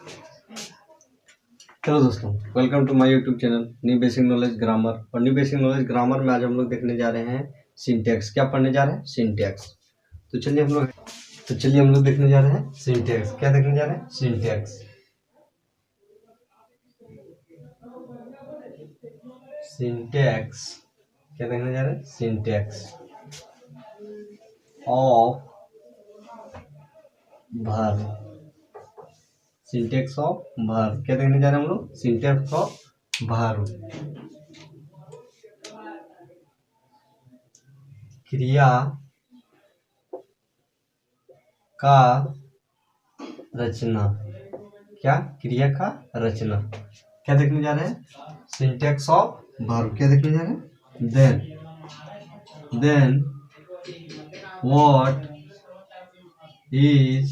Hello दोस्तों, welcome to my YouTube channel new basic knowledge grammar. और new basic knowledge grammar में आज हम लोग देखने जा रहे हैं सिंटैक्स। क्या पढ़ने जा रहे हैं? सिंटैक्स। तो चलिए हम लोग देखने जा रहे हैं सिंटैक्स। क्या देखने जा रहे हैं? सिंटैक्स। सिंटैक्स क्या देखने जा रहे हैं? Syntax of verb. Syntax of verb क्या देखने जा रहे हैं हम लोग? Syntax of verb. क्रिया का रचना। क्या? क्रिया का रचना। क्या देखने जा रहे हैं? Syntax of verb. क्या देखने जा रहे हैं? Then what is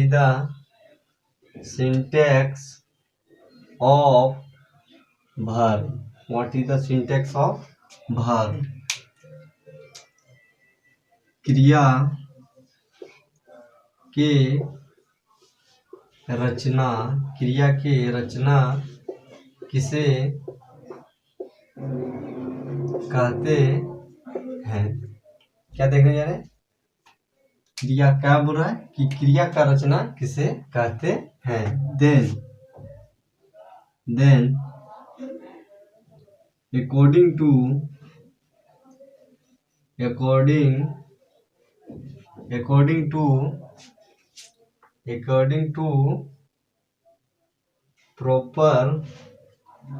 the syntax of verb? What is the syntax of verb? क्रिया के रचना। क्रिया के रचना किसे कहते हैं? क्या देखने जा रहे हैं? क्रिया क्या बोल रहा है कि क्रिया का रचना किसे कहते हैं? Then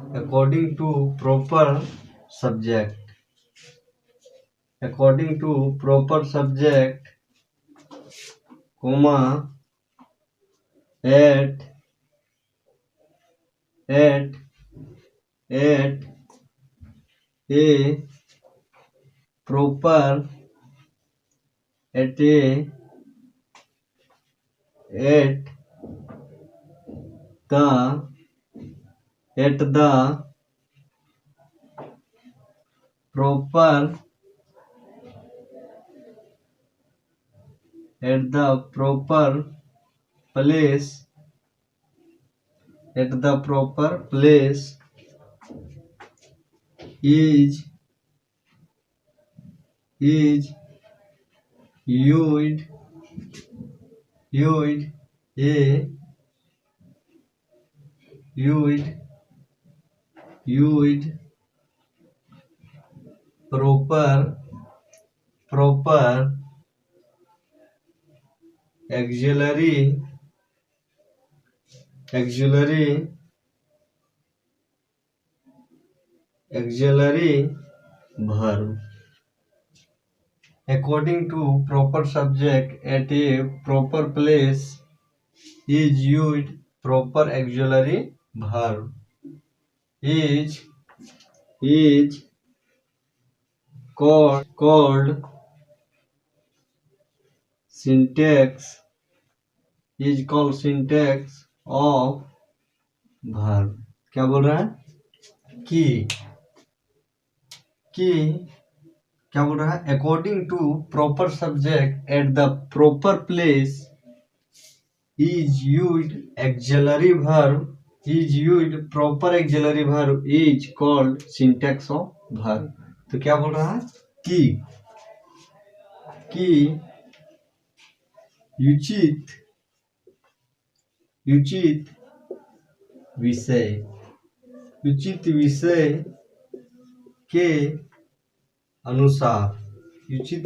according to proper subject, comma at a proper at the proper place is used proper auxiliary verb. According to proper subject at a proper place is used proper auxiliary verb. Is called syntax of verb. क्या बोल रहा है? कि क्या बोल रहा है? According to proper subject at the proper place is used proper auxiliary verb is called syntax of verb. तो क्या बोल रहा है? कि उचित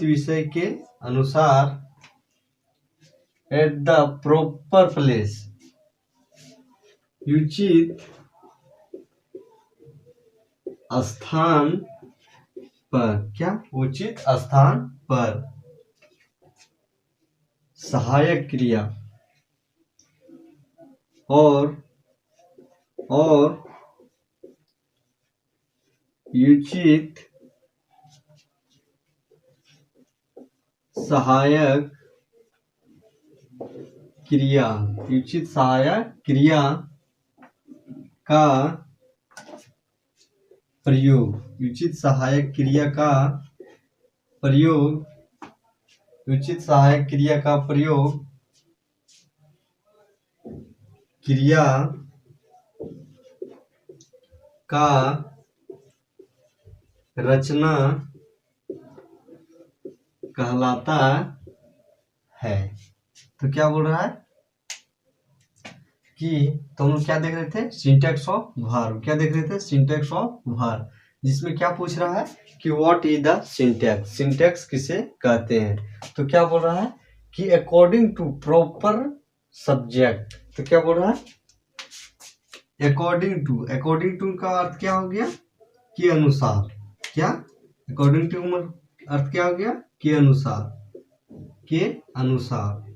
विषय के अनुसार at the proper place, उचित स्थान पर। क्या? उचित स्थान पर सहायक क्रिया और उचित सहायक क्रिया का प्रयोग, उचित सहायक क्रिया का प्रयोग, उचित सहायक क्रिया का प्रयोग, क्रिया का रचना कहलाता है। तो क्या बोल रहा है कि तो हम लोग क्या देख रहे थे, सिंटैक्स ऑफ वर्ब। क्या देख रहे थे, सिंटैक्स ऑफ वर्ब, जिसमें क्या पूछ रहा है कि what is the syntax, syntax किसे कहते हैं। तो क्या बोल रहा है कि अकॉर्डिंग टू प्रॉपर सब्जेक्ट। तो क्या बोल रहा है, अकॉर्डिंग टू, अकॉर्डिंग टू का अर्थ क्या हो गया, के अनुसार। क्या अकॉर्डिंग टू अर्थ क्या हो गया, के अनुसार, के अनुसार,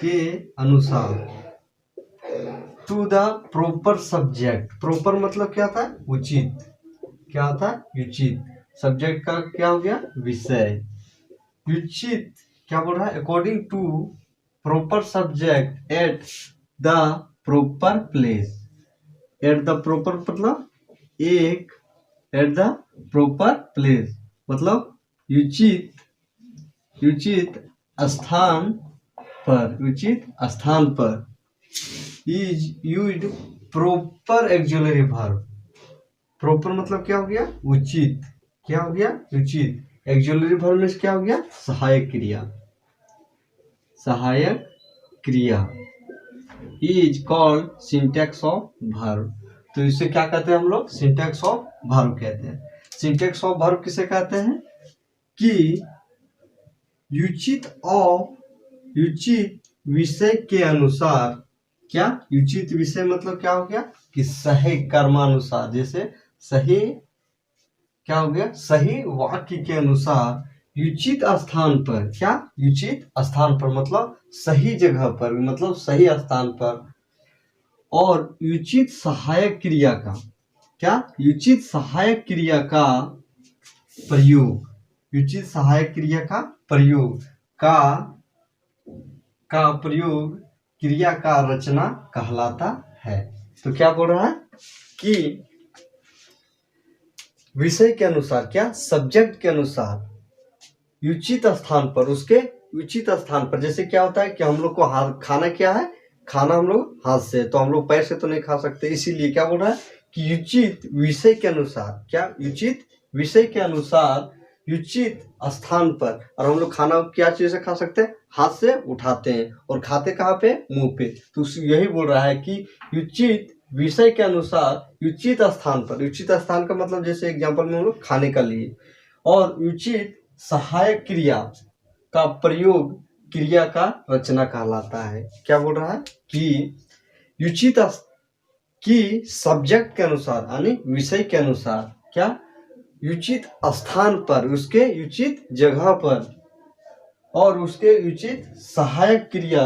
के अनुसार, to the proper subject. Proper मतलब क्या था, उचित, क्या था, उचित। सब्जेक्ट का क्या हो गया, विषय। उचित क्या बोल रहा है, according to proper subject at the proper place. At the proper मतलब एक, एट द प्रॉपर प्लेस मतलब उचित, उचित स्थान पर, उचित स्थान पर। Is used proper auxiliary verb. Proper मतलब क्या हो गया, उचित, क्या हो गया, उचित। एक्सुलरी वर्ब में क्या हो गया, सहायक क्रिया, सहायक क्रिया। Is called syntax of verb. तो इसे क्या कहते हैं हम लोग, सिंटैक्स ऑफ वर्ब कहते हैं। सिंटैक्स ऑफ वर्ब किसे कहते हैं कि उचित ऑफ, उचित विषय के अनुसार। क्या, उचित विषय मतलब क्या हो गया कि सही कर्मानुसार, जैसे सही क्या हो गया, सही वाक्य के अनुसार, उचित स्थान पर। क्या, उचित स्थान पर मतलब सही जगह पर, मतलब सही स्थान पर। और उचित सहायक क्रिया का, क्या, उचित सहायक क्रिया का प्रयोग, उचित सहायक क्रिया का प्रयोग, का प्रयोग क्रिया का रचना कहलाता है। तो क्या बोल रहा है कि विषय के अनुसार, क्या, सब्जेक्ट के अनुसार, उचित स्थान पर, उसके उचित स्थान पर। जैसे क्या होता है कि हम लोग को खाना क्या है, खाना हम लोग हाथ से, तो हम लोग पैर से तो नहीं खा सकते, इसीलिए क्या बोल रहा है कि उचित विषय के अनुसार। क्या, उचित विषय के अनुसार, उचित स्थान पर। और हम लोग खाना क्या चीज से खा सकते हैं, हाथ से उठाते हैं और खाते कहाँ पे, मुंह पे। तो यही बोल रहा है कि उचित विषय के अनुसार, उचित स्थान पर। उचित स्थान का मतलब जैसे एग्जांपल में हम लोग खाने का लिए। और उचित सहायक क्रिया का प्रयोग क्रिया का रचना कहलाता है। क्या बोल रहा है कि उचित की सब्जेक्ट के अनुसार, यानी विषय के अनुसार, क्या, उचित स्थान पर, उसके उचित जगह पर, और उसके उचित सहायक क्रिया,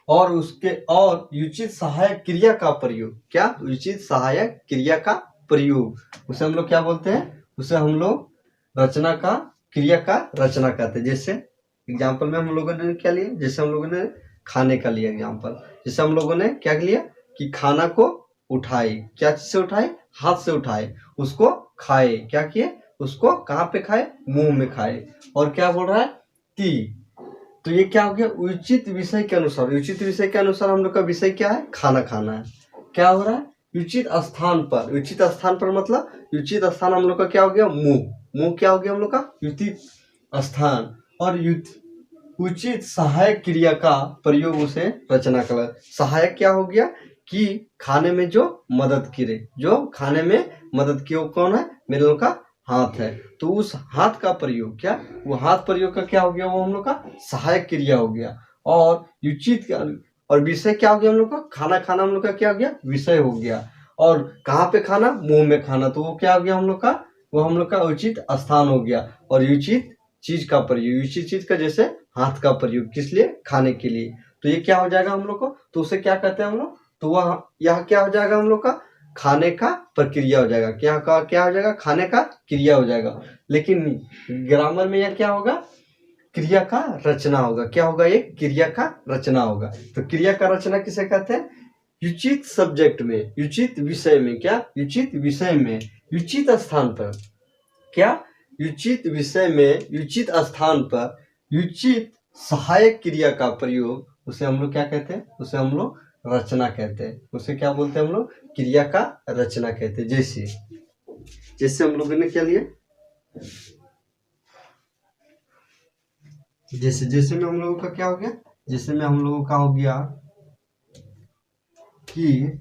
और उसके और उचित सहायक क्रिया का प्रयोग। क्या, उचित सहायक क्रिया का प्रयोग, उसे हम लोग क्या बोलते हैं, उसे हम लोग रचना का, क्रिया का रचना कहते हैं। जैसे एग्जाम्पल में हम लोगों ने क्या लिया, जैसे हम लोगों ने खाने का लिया एग्जाम्पल। जैसे हम लोगों ने क्या लिया कि खाना को उठाए, क्या चीज से उठाए, हाथ से उठाए, उसको खाए, क्या किए, उसको कहाँ पे खाए, मुंह में खाए। और क्या बोल रहा है कि, तो ये क्या हो गया, उचित विषय के अनुसार। उचित विषय के अनुसार हम लोग का विषय क्या है, खाना खाना है। क्या हो रहा है, उचित स्थान पर। उचित स्थान पर मतलब उचित स्थान हम लोग का क्या हो गया, मुंह। मुंह क्या हो गया हम लोग का, उचित स्थान। और उचित सहायक क्रिया का प्रयोग उसे रचना कला। सहायक क्या हो गया कि खाने में जो मदद करे, जो खाने में मदद की, वो कौन है, मेरे लोग का हाथ है। तो उस हाथ का प्रयोग, क्या, वो हाथ प्रयोग का क्या हो गया, वो हम लोग का सहायक क्रिया हो गया। और उचित और विषय क्या हो गया हम लोग का, खाना खाना हम लोग का क्या हो गया, विषय हो गया। और कहाँ पे खाना, मुंह में खाना, तो वो क्या हो गया हम लोग का, वो हम लोग का उचित स्थान हो गया। और उचित चीज का प्रयोग, उचित चीज का जैसे हाथ का प्रयोग, किस लिए, खाने के लिए। तो ये क्या हो जाएगा हम लोग को, तो उसे क्या कहते हैं हम लोग, तो वह यह क्या हो जाएगा हम लोग का, खाने का प्रक्रिया हो जाएगा। क्या हो जाएगा, खाने का क्रिया हो जाएगा। लेकिन ग्रामर में यह क्या होगा, क्रिया का रचना होगा। क्या होगा, ये क्रिया का रचना होगा। तो क्रिया का रचना किसे कहते हैं, उचित सब्जेक्ट में, उचित विषय में, क्या उचित विषय में, उचित स्थान पर, क्या उचित विषय में, उचित स्थान पर, उचित सहायक क्रिया का प्रयोग, उसे हम लोग क्या कहते हैं, उसे हम लोग रचना कहते हैं। उसे क्या बोलते हैं हम लोग, क्रिया का रचना कहते हैं। जैसे जैसे हम लोगों ने क्या लिया, जैसे जैसे में हम लोगों का क्या हो गया, जैसे में हम लोगों का हो गया कि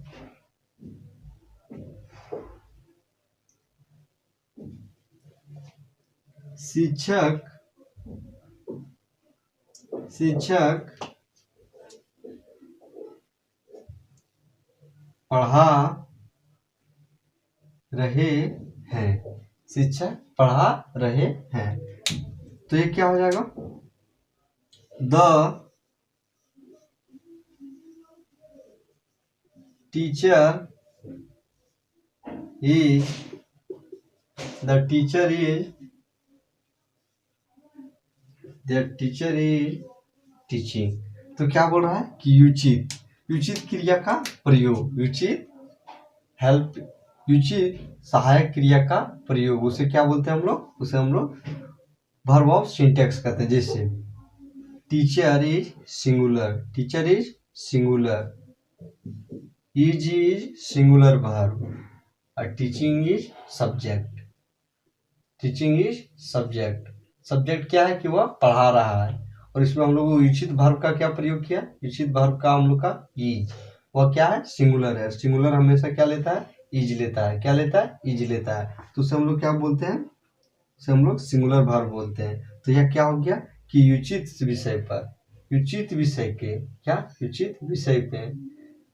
शिक्षक पढ़ा रहे हैं, शिक्षक पढ़ा रहे हैं। तो ये क्या हो जाएगा, द टीचर इज टीचिंग। तो क्या बोल रहा है कि उचित, उचित क्रिया का प्रयोग, उचित सहायक क्रिया का प्रयोग, उसे क्या बोलते हैं हम लोग, उसे हम लोग वर्ब ऑफ सिंटेक्स कहते हैं। जैसे teacher is singular, is singular verb, और टीचिंग इज सब्जेक्ट। सब्जेक्ट क्या है कि वह पढ़ा रहा है, और इसमें हम लोग उचित वर्ब का क्या प्रयोग किया, उचित वर्ब का हम लोग का इज, वह क्या है, सिंगुलर है। सिंगुलर हमेशा क्या लेता है, इज लेता है। क्या लेता है, इज लेता है। तो उसे हम लोग क्या बोलते हैं, उसे हम लोग सिंगुलर वर्ब बोलते हैं। तो यह क्या हो गया कि उचित विषय पर, उचित विषय के, क्या उचित विषय पे,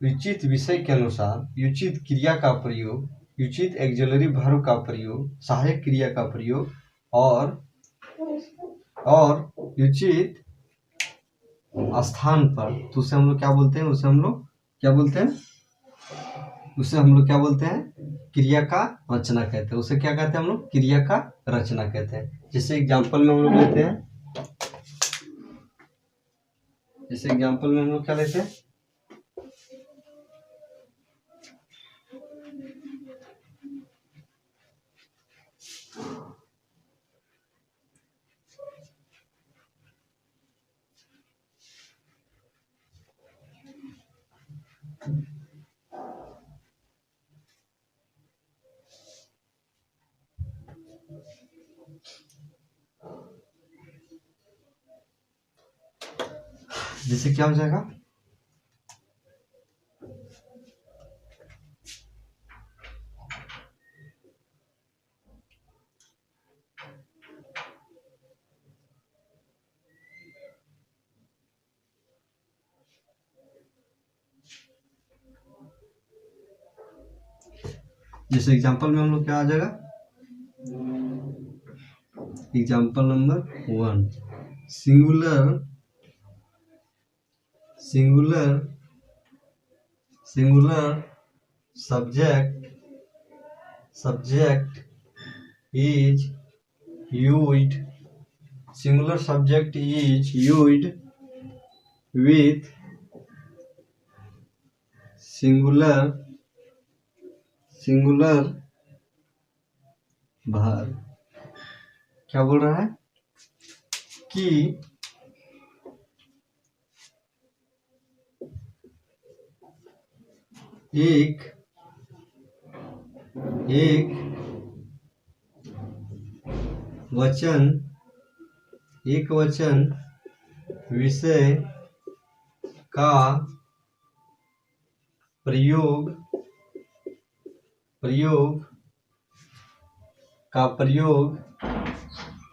उचित विषय के अनुसार उचित क्रिया का प्रयोग, उचित एक्सिलरी वर्ब का प्रयोग, सहायक क्रिया का प्रयोग, और उचित स्थान पर, तो उसे हम लोग क्या बोलते हैं, उसे हम लोग क्या बोलते हैं, उसे हम लोग क्या बोलते हैं, क्रिया का रचना कहते हैं। उसे क्या कहते हैं हम लोग, क्रिया का रचना कहते हैं। जैसे एग्जांपल में हम लोग लेते हैं, जैसे एग्जांपल में हम लोग क्या लेते हैं, जैसे क्या हो जाएगा, जैसे एग्जांपल में हम लोग क्या आ जाएगा, example number 1, singular subject is used, singular subject is used with singular verb। क्या बोल रहा है कि एक वचन विषय का प्रयोग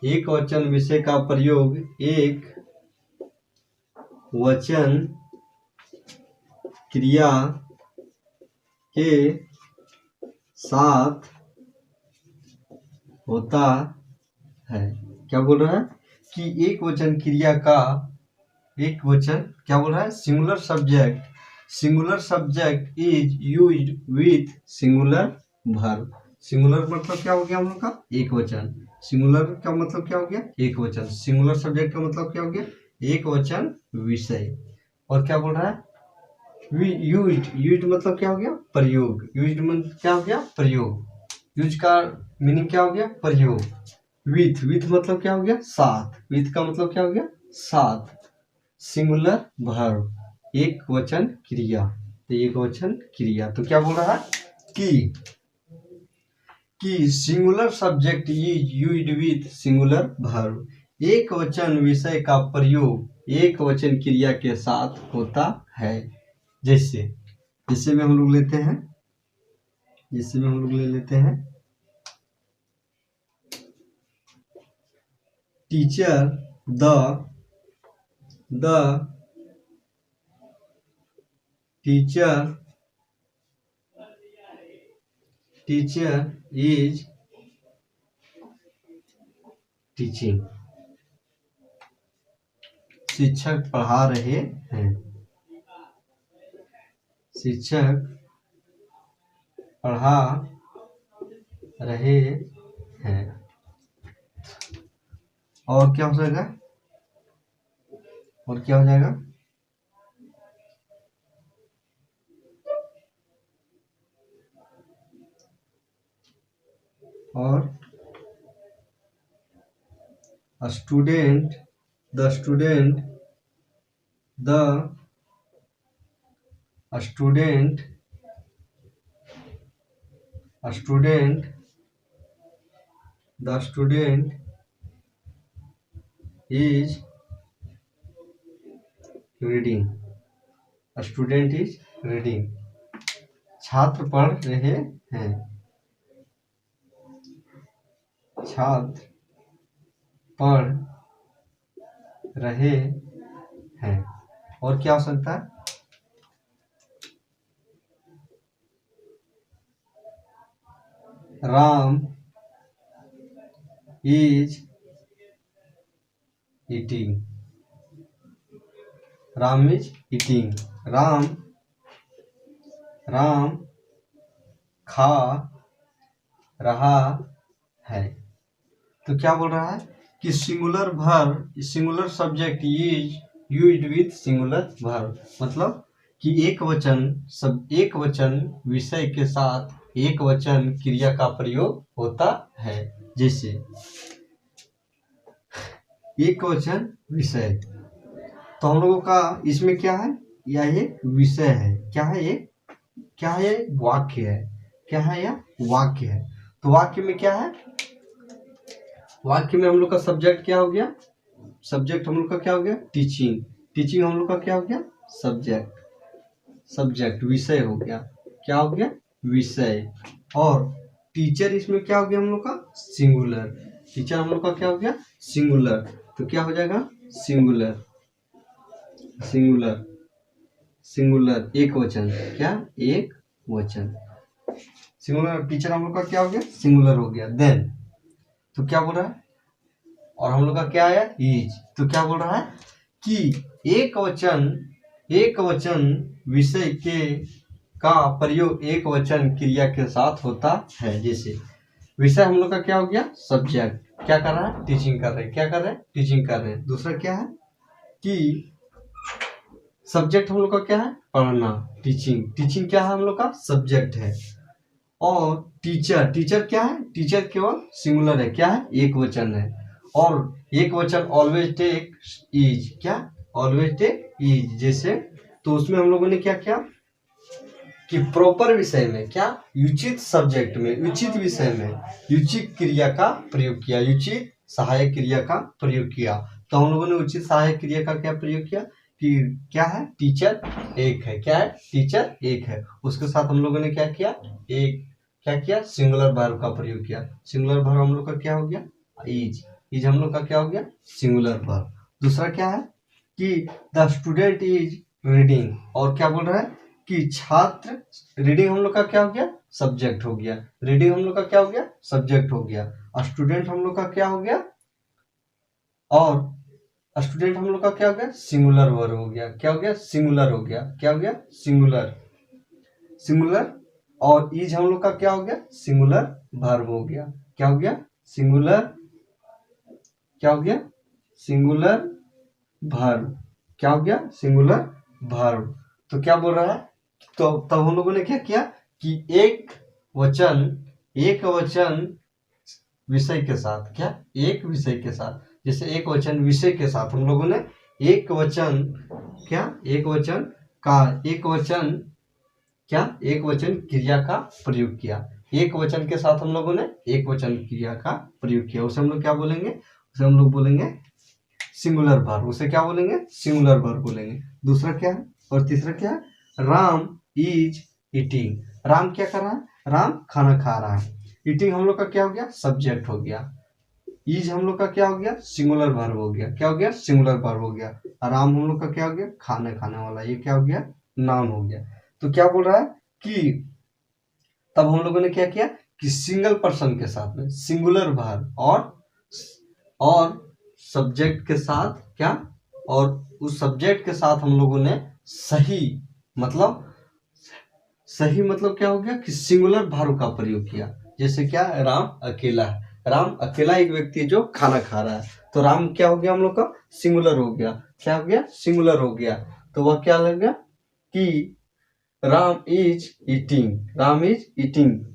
एक वचन विषय का प्रयोग एक वचन क्रिया के साथ होता है। क्या बोल रहा है कि एक वचन क्रिया का, एक वचन क्या बोल रहा है, singular subject is used with singular verb. Singular मतलब क्या हो गया हम लोग का, एक वचन। सिंगुलर का मतलब क्या हो गया, एक वचन। सिंगुलर सब्जेक्ट का मतलब क्या हो गया, एक वचन विषय। और क्या बोल रहा है यूज्ड मतलब क्या हो गया? प्रयोग। यूज्ड मतलब क्या हो गया? प्रयोग। यूज का मीनिंग क्या हो गया? प्रयोग। विथ मतलब क्या हो गया? साथ। विथ का मतलब क्या हो गया? साथ। सिंगुलर वर्ब, एक वचन क्रिया। तो एक वचन क्रिया तो क्या बोल रहा है कि singular subject is used with singular verb, एक वचन विषय का प्रयोग एक वचन क्रिया के साथ होता है। जैसे जैसे में हम लोग लेते हैं, जैसे में हम लोग ले लेते हैं teacher the teacher is teaching. शिक्षक पढ़ा रहे हैं। शिक्षक पढ़ा रहे हैं। और क्या हो जाएगा? और क्या हो जाएगा? और student the student is reading. Student is reading. छात्र पढ़ रहे हैं। छात्र पढ़ रहे हैं। और क्या हो सकता है? Ram is eating. Ram is eating. Ram खा रहा है। तो क्या बोल रहा है कि singular subject is used with singular verb, मतलब कि एक वचन विषय के साथ एक वचन क्रिया का प्रयोग होता है। जैसे एक वचन विषय, तो हम लोगों का इसमें क्या है? यह एक विषय है। क्या है ये? क्या है? वाक्य है। क्या है? यह वाक्य है। तो वाक्य में क्या है? वाक्य में हम लोग का सब्जेक्ट क्या हो गया? सब्जेक्ट हम लोग का क्या हो गया? टीचिंग हम लोग का क्या हो गया? सब्जेक्ट विषय हो गया। क्या हो गया? विषय। और टीचर इसमें क्या हो गया हम लोग का? सिंगुलर। टीचर हम लोग का क्या हो गया? सिंगुलर। तो क्या हो जाएगा? सिंगुलर एक वचन। क्या? एक वचन। सिंगुलर टीचर हम लोग का क्या हो गया? सिंगुलर हो गया। देन तो क्या बोल रहा है? और हम लोग का क्या आया? इज। तो क्या बोल रहा है कि एक वचन विषय के का प्रयोग एक वचन क्रिया के साथ होता है। जैसे विषय हम लोग का क्या हो गया? सब्जेक्ट। क्या कर रहा है? टीचिंग कर रहे हैं। क्या कर रहे हैं? टीचिंग कर रहे हैं। दूसरा क्या है कि सब्जेक्ट हम लोग का क्या है? पढ़ना। टीचिंग क्या है? हम लोग का सब्जेक्ट है। और टीचर क्या है? टीचर केवल सिंगुलर है। क्या है? एक वचन है। और एक वचन ऑलवेज टेक इज। क्या? Always take is. जैसे तो उसमें हम लोगों ने क्या किया कि प्रॉपर विषय में, क्या? उचित सब्जेक्ट में, उचित विषय में उचित क्रिया का प्रयोग किया, उचित सहायक क्रिया का प्रयोग किया। तो हम लोगों ने उचित सहायक क्रिया का क्या प्रयोग किया कि क्या है? टीचर एक है। क्या है? टीचर एक है। उसके साथ हम लोगों ने क्या किया? क्या किया? सिंगुलर वर्ब का प्रयोग किया। सिंगुलर वर्ब हम लोग का क्या हो गया? इज हम लोग का क्या हो गया? Singular verb. दूसरा क्या है कि द स्टूडेंट इज रीडिंग। और क्या बोल रहा है कि छात्र, रीडिंग हम लोग का क्या हो गया? सब्जेक्ट हो गया। रीडिंग हम लोग का क्या हो गया? सब्जेक्ट हो गया। स्टूडेंट हम लोग का क्या हो गया? और स्टूडेंट हम लोग का क्या हो गया? सिंगुलर वर्ब हो गया। क्या हो गया? सिंगुलर हो गया। क्या हो गया? सिंगुलर। और इज हम लोग का क्या हो गया? सिंगुलर वर्ब हो गया। क्या हो गया? Singular verb. क्या हो गया? Singular verb. तो क्या बोल रहा है, तो तब हम लोगों ने क्या किया कि एक वचन विषय के साथ, क्या एक विषय के साथ, जैसे एक वचन विषय के साथ हम लोगों ने एक वचन क्रिया का प्रयोग किया। एक वचन के साथ हम लोगों ने एक वचन क्रिया का प्रयोग किया, उसे हम लोग क्या बोलेंगे, उसे हम लोग बोलेंगे सिंगुलर वर्ब। उसे क्या बोलेंगे, सिंगुलर वर्ब बोलेंगे। दूसरा क्या है और तीसरा क्या है, राम इज ईटिंग। राम क्या कर रहा है, राम खाना खा रहा है। ईटिंग हम लोग का क्या हो गया, सब्जेक्ट हो गया। इज हम लोग का क्या हो गया, सिंगुलर वर्ब हो गया। क्या हो गया, सिंगुलर वर्ब हो गया। राम हम लोग का क्या हो गया, खाना खाने वाला, ये क्या हो गया, नाउन हो गया। तो क्या बोल रहा है कि तब हम लोगों ने क्या किया कि सिंगल पर्सन के साथ में सिंगुलर वर्ब और सब्जेक्ट के साथ क्या, और उस सब्जेक्ट के साथ हम लोगों ने सही मतलब क्या हो गया कि सिंगुलर वर्ब का प्रयोग किया। जैसे क्या, राम अकेला है, राम अकेला एक व्यक्ति है जो खाना खा रहा है, तो राम क्या हो गया हम लोग का, सिंगुलर हो गया। क्या हो गया, सिंगुलर हो गया। तो वह क्या लग गया कि राम इज ईटिंग,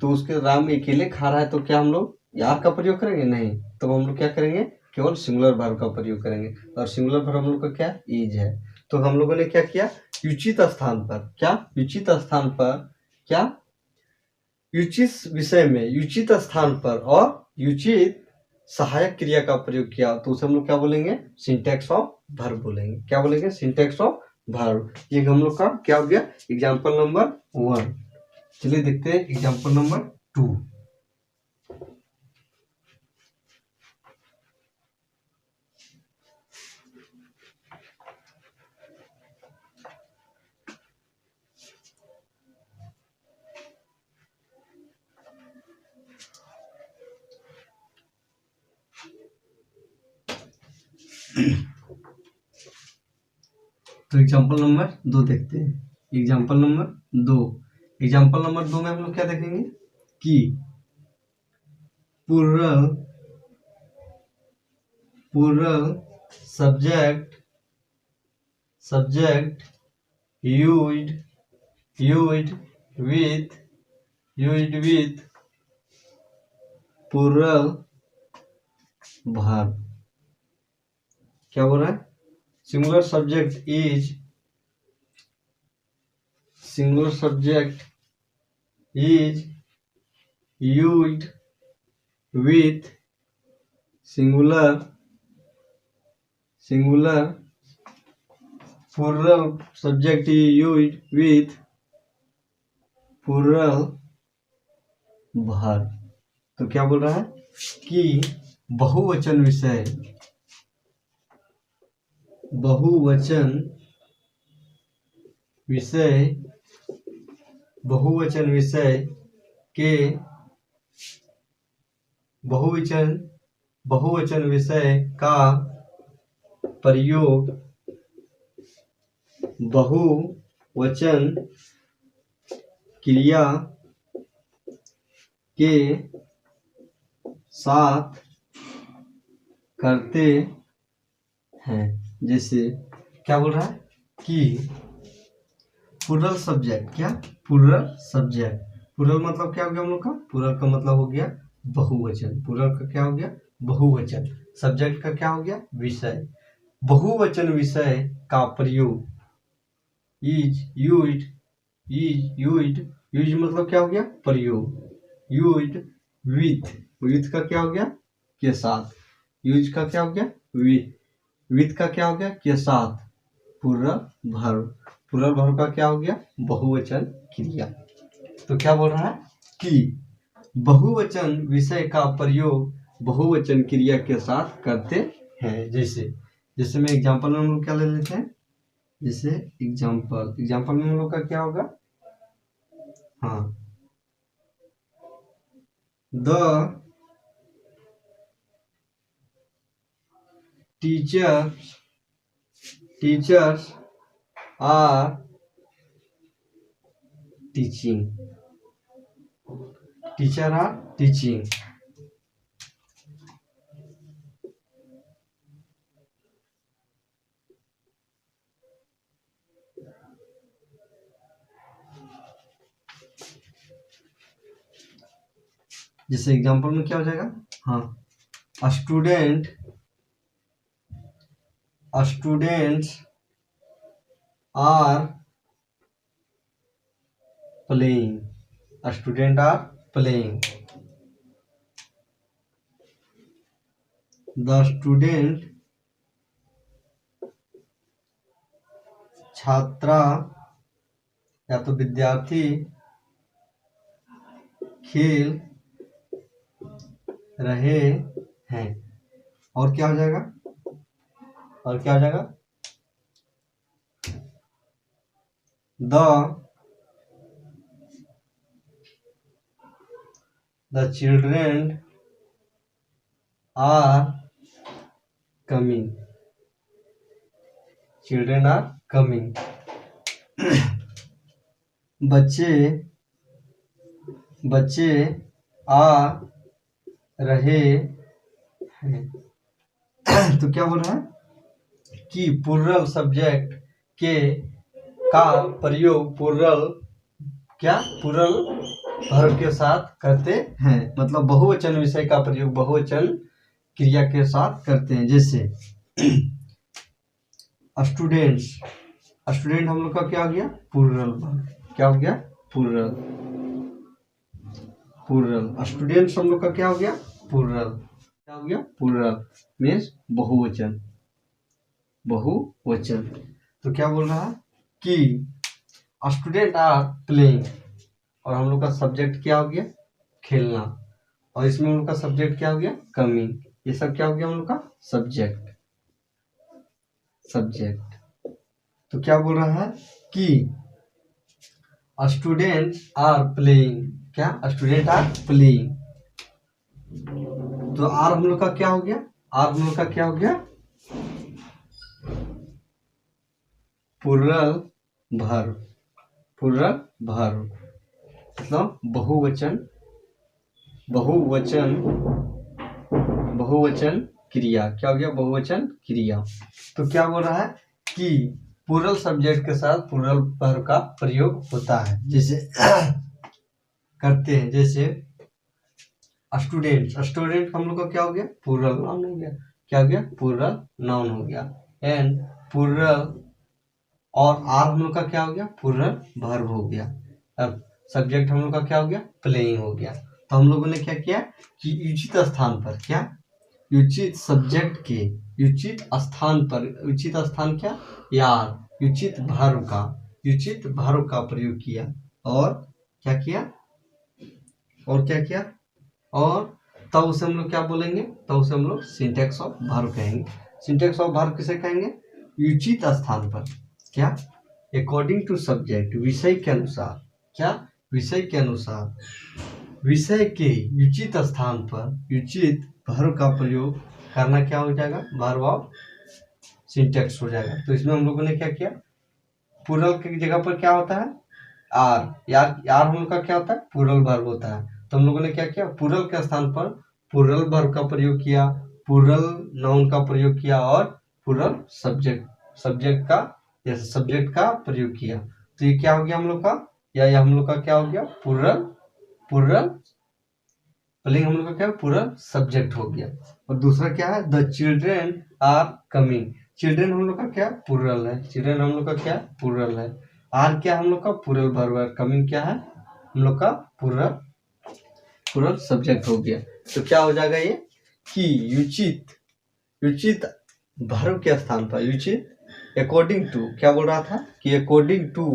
तो उसके राम अकेले खा रहा है, तो क्या हम लोग यार का प्रयोग करेंगे, नहीं, तो हम लोग क्या करेंगे, केवल सिंगुलर वर्ब का प्रयोग करेंगे। और सिंगुलर वर्ब हम लोग का क्या, इज है। तो हम लोगों ने क्या किया, उचित स्थान पर उचित विषय में उचित स्थान पर और उचित सहायक क्रिया का प्रयोग किया, तो उसे हम लोग क्या बोलेंगे, सिंटैक्स ऑफ वर्ब बोलेंगे। क्या बोलेंगे, सिंटैक्स ऑफ वर्ब। ये हम लोग का क्या हो गया, एग्जाम्पल नंबर 1। चलिए देखते हैं एग्जाम्पल नंबर 2। तो एग्जाम्पल नंबर 2 देखते हैं। एग्जाम्पल नंबर 2 में हम लोग क्या देखेंगे कि plural subject used with plural verb। क्या बोल रहा है, singular subject is used with singular plural subject is used with plural verb। तो क्या बोल रहा है कि बहुवचन विषय के बहुवचन विषय का प्रयोग बहुवचन क्रिया के साथ करते हैं। जैसे क्या बोल रहा है कि प्लूरल सब्जेक्ट, क्या प्लूरल सब्जेक्ट, प्लूरल मतलब क्या हो गया हम लोग का, प्लूरल का मतलब हो गया बहुवचन, प्लूरल का क्या हो गया, बहुवचन, सब्जेक्ट का क्या हो गया, विषय, बहुवचन विषय का प्रयोग यूज मतलब क्या हो गया, प्रयोग, यूज विथ का क्या हो गया, के साथ, यूज का क्या हो गया, विथ का क्या हो गया, के साथ, प्लूरल वर्ब का क्या हो गया, बहुवचन क्रिया। तो क्या बोल रहा है कि बहुवचन विषय का प्रयोग बहुवचन क्रिया के साथ करते हैं। जैसे मैं एग्जांपल में हम लोग क्या ले लेते हैं, जैसे एग्जांपल में हम लोग का क्या होगा, हाँ, the teachers are teaching, teacher are teaching. जैसे एग्जाम्पल में क्या हो जाएगा, हाँ, students are playing, student are playing, the student छात्रा या तो विद्यार्थी खेल रहे हैं। और क्या हो जाएगा, और क्या हो जाएगा, the children are coming, children are coming, बच्चे आ रहे हैं। तो क्या बोल रहा है कि प्लूरल सब्जेक्ट के का प्रयोग प्लूरल वर्ब के साथ करते हैं, मतलब बहुवचन विषय का प्रयोग बहुवचन क्रिया के साथ करते हैं। जैसे स्टूडेंट हम लोग का क्या हो गया, प्लूरल वर्ब, क्या हो गया, प्लूरल। स्टूडेंट्स हम लोग का क्या हो गया, प्लूरल, क्या हो गया, प्लूरल मीन्स बहुवचन। तो क्या बोल रहा है कि स्टूडेंट आर प्लेइंग, और हम लोग का सब्जेक्ट क्या हो गया, खेलना, और इसमें हम लोग का सब्जेक्ट क्या हो गया, कमिंग। ये सब क्या हो गया हम लोग का सब्जेक्ट। तो क्या बोल रहा है कि स्टूडेंट आर प्लेइंग, क्या, स्टूडेंट आर प्लेइंग। तो आर हम लोग का क्या हो गया, आर हम लोग का क्या हो गया, प्लूरल वर्ब, मतलब बहुवचन क्रिया, क्या हो गया, बहुवचन क्रिया। तो क्या बोल रहा है कि प्लूरल सब्जेक्ट के साथ प्लूरल वर्ब का प्रयोग होता है। जैसे करते हैं, जैसे स्टूडेंट हम लोग का क्या हो गया, प्लूरल नाउन हो गया, क्या हो गया, प्लूरल नाउन हो गया। एंड प्लूरल, और आर हम लोग का क्या हो गया, प्लूरल वर्ब हो गया। अब सब्जेक्ट हम लोग का क्या हो गया, प्लेइंग हो गया। तो हम लोगों ने क्या किया कि उचित स्थान पर, क्या, उचित सब्जेक्ट के उचित स्थान पर, उचित स्थान क्या, यार, उचित वर्ब का प्रयोग किया, और क्या किया, और तब उसे हम लोग क्या बोलेंगे, तब उसे हम लोग सिंटैक्स ऑफ वर्ब कहेंगे। सिंटैक्स ऑफ वर्ब किसे कहेंगे, उचित स्थान पर, क्या, अकॉर्डिंग टू सब्जेक्ट, विषय के अनुसार, क्या, विषय के अनुसार, विषय के उचित स्थान पर उचित वर्ब का प्रयोग करना, क्या हो जाएगा, वर्ब ऑफ सिंटैक्स हो जाएगा। तो इसमें हम लोगों ने क्या किया, प्लूरल की जगह पर क्या होता है, आर, यार हम लोग का क्या होता है, प्लूरल वर्ब होता है। तो हम लोगों ने क्या किया, प्लूरल के स्थान पर प्लूरल वर्ब का प्रयोग किया, प्लूरल नाउन का प्रयोग किया, और प्लूरल सब्जेक्ट का प्रयोग किया। तो ये क्या हो गया हम लोग का, या हम लोग का क्या हो गया, प्लूरल प्लेइंग हम लोग का क्या, प्लूरल सब्जेक्ट हो गया। और दूसरा क्या है, the children are coming, children हम लोग का क्या, प्लूरल है, चिल्ड्रेन हम लोग का क्या, प्लूरल है। आर क्या हम लोग का, प्लूरल वर्ब है। कमिंग क्या है, हम लोग का प्लूरल सब्जेक्ट हो गया। तो क्या हो जाएगा ये कि उचित वर्ब के स्थान पर उचित, अकॉर्डिंग टू, क्या बोल रहा था कि अकॉर्डिंग टू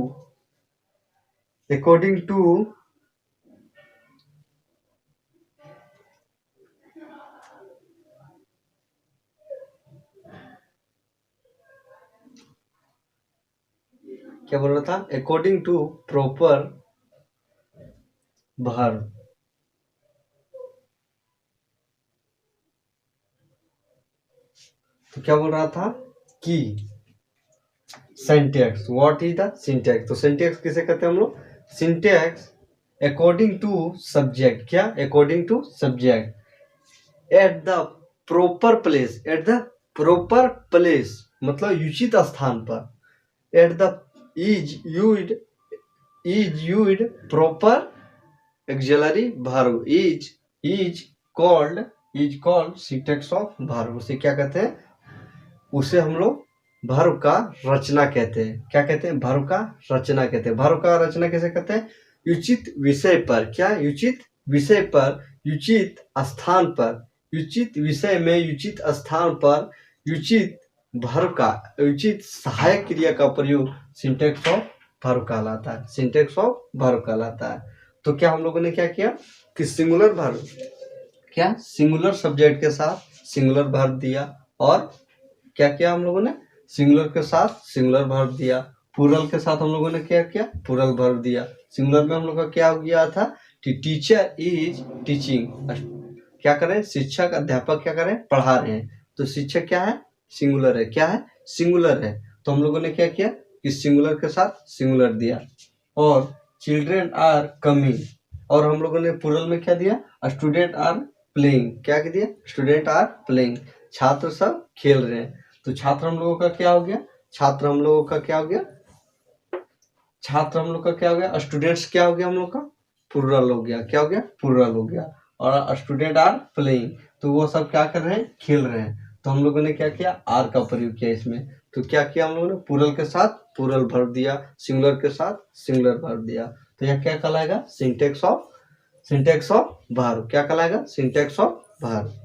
क्या बोल रहा था, अकॉर्डिंग टू प्रॉपर वर्ब, तो क्या बोल रहा था कि syntax, what is the syntax. तो सिंटैक्स किसे कहते हैं हम लोग, सिंटैक्स अकॉर्डिंग टू सब्जेक्ट, क्या, according to subject at the proper place, मतलब उचित स्थान पर, at the is used proper auxiliary verb, is is called syntax of verb. उसे क्या कहते हैं? उसे हम लोग वर्ब का रचना कहते हैं। क्या कहते हैं? वर्ब का रचना कहते हैं। वर्ब का रचना कैसे कहते हैं? उचित विषय पर, क्या? उचित विषय पर, उचित स्थान पर, उचित विषय में उचित स्थान पर उचित वर्ब का, उचित सहायक क्रिया का प्रयोग सिंटेक्स ऑफ वर्ब कहलाता है। सिंटेक्स ऑफ वर्ब कहलाता है। तो क्या हम लोगों ने क्या किया कि सिंगुलर वर्ब, क्या सिंगुलर सब्जेक्ट के साथ सिंगुलर वर्ब दिया, और क्या किया हम लोगों ने? सिंगुलर के साथ सिंगुलर वर्ब दिया। प्लूरल के साथ हम लोगों ने क्या किया? प्लूरल वर्ब दिया। सिंगुलर में हम लोग का क्या हो गया था कि टीचर इज टीचिंग, क्या करें? शिक्षक, अध्यापक क्या करें? पढ़ा रहे हैं। तो शिक्षक क्या है? सिंगुलर है। क्या है? सिंगुलर है। तो हम लोगों ने क्या किया कि सिंगुलर के साथ सिंगुलर दिया। और चिल्ड्रेन आर कमिंग, और हम लोगों ने प्लूरल में क्या दिया? Student are playing. क्या दिया? स्टूडेंट आर प्लेइंग, छात्र सब खेल रहे हैं। तो छात्र हम लोगों का क्या हो गया? छात्र हम लोगों का क्या हो गया? छात्र हम लोग का क्या हो गया? स्टूडेंट्स क्या हो गया हम लोग का? प्लूरल हो गया। क्या हो गया? प्लूरल हो गया। और स्टूडेंट आर प्लेइंग, तो वो सब क्या कर रहे हैं? खेल रहे हैं। तो हम लोगों ने क्या किया? आर का प्रयोग किया इसमें। तो क्या किया हम लोगों ने? प्लूरल के साथ प्लूरल वर्ब दिया, सिंगुलर के साथ सिंगुलर वर्ब दिया। तो यह क्या कहलाएगा? Syntax of verb. क्या कहलाएगा? Syntax of verb.